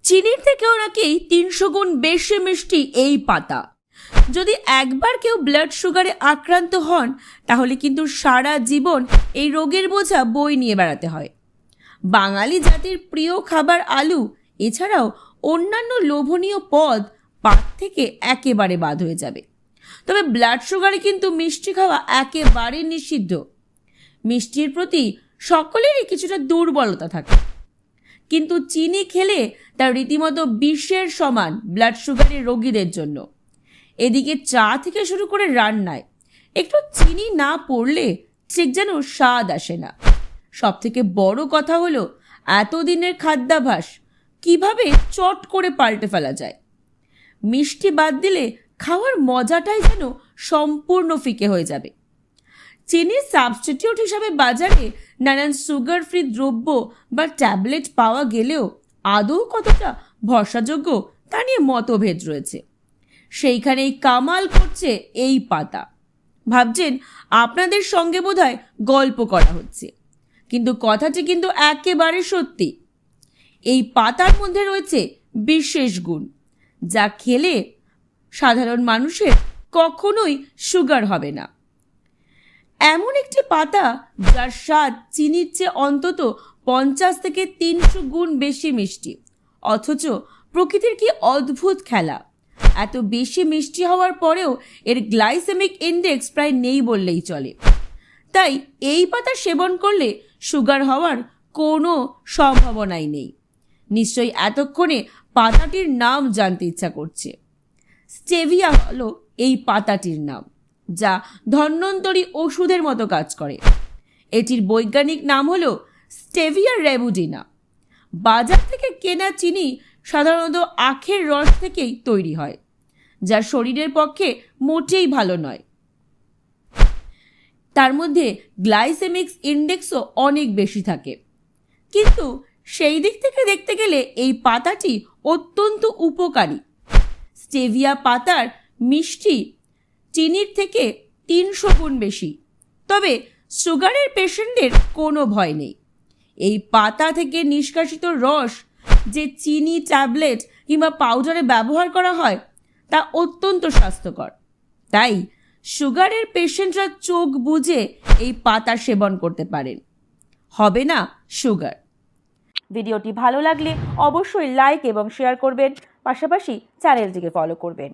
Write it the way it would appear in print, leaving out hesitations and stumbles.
চিনির থেকেও নাকি 300 গুণ বেশি মিষ্টি এই পাতা। যদি একবার কেউ ব্লাড সুগারে আক্রান্ত হন তাহলে কিন্তু সারা জীবন এই রোগের বোঝা বই নিয়ে বেড়াতে হয়। বাঙালি জাতির প্রিয় খাবার আলু এছাড়াও অন্যান্য লোভনীয় পদ পাত থেকে একেবারে বাদ হয়ে যাবে। তবে ব্লাড সুগারে কিন্তু মিষ্টি খাওয়া একেবারে নিষিদ্ধ। মিষ্টির প্রতি সকলেরই কিছুটা দুর্বলতা থাকে, কিন্তু চিনি খেলে তার রীতিমতো বিষের সমান ব্লাড সুগারের রোগীদের জন্য। এদিকে চা থেকে শুরু করে রান্নায় একটু চিনি না পড়লে ঠিক যেন স্বাদ আসে না। সব থেকে বড় কথা হলো এতদিনের খাদ্যাভ্যাস কিভাবে চট করে পাল্টে ফেলা যায়। মিষ্টি বাদ দিলে খাওয়ার মজাটাই যেন সম্পূর্ণ ফিকে হয়ে যাবে। চিনির সাবস্টিটিউট হিসাবে বাজারে নানান সুগার ফ্রি দ্রব্য বা ট্যাবলেট পাওয়া গেলেও আদৌ কতটা ভরসাযোগ্য তা নিয়ে মতভেদ রয়েছে। সেইখানেই কামাল করছে এই পাতা। ভাবছেন আপনাদের সঙ্গে বোধহয় গল্প করা হচ্ছে, কিন্তু কথাটি কিন্তু একেবারে সত্যি। এই পাতার মধ্যে রয়েছে বিশেষ গুণ, যা খেলে সাধারণ মানুষের কখনোই সুগার হবে না। এমন একটি পাতা যার স্বাদ চিনির চেয়ে অন্তত 50 থেকে 300 গুণ বেশি মিষ্টি, অথচ প্রকৃতির কি অদ্ভুত খেলা। এত বেশি মিষ্টি হওয়ার পরেও এর গ্লাইসেমিক ইন্ডেক্স প্রায় নেই বললেই চলে। তাই এই পাতা সেবন করলে সুগার হওয়ার কোনো সম্ভাবনাই নেই। নিশ্চয়ই এতক্ষণে পাতাটির নাম জানতে ইচ্ছা করছে। স্টেভিয়া হলো এই পাতাটির নাম, যা ধন্বন্তরী ওষুধের মতো কাজ করে। এটির বৈজ্ঞানিক নাম হলো স্টেভিয়া রেবুডিনা। বাজার থেকে কেনা চিনি সাধারণত আখের রস থেকেই তৈরি হয়, যা শরীরের পক্ষে মোটেই ভালো নয়। তার মধ্যে গ্লাইসেমিক ইন্ডেক্সও অনেক বেশি থাকে। কিন্তু সেই দিক থেকে দেখতে গেলে এই পাতাটি অত্যন্ত উপকারী। স্টেভিয়া পাতার মিষ্টি চিনির থেকে 300 গুণ বেশি। তবে সুগারের পেশেন্টদের কোনো ভয় নেই। এই পাতা থেকে নিষ্কাশিত রস যে চিনি ট্যাবলেট কিংবা পাউডারে ব্যবহার করা হয় তা অত্যন্ত স্বাস্থ্যকর। তাই সুগারের পেশেন্টরা চোখ বুজে এই পাতা সেবন করতে পারেন, হবে না সুগার। ভিডিওটি ভালো লাগলে অবশ্যই লাইক এবং শেয়ার করবেন, পাশাপাশি চ্যানেলটিকে ফলো করবেন।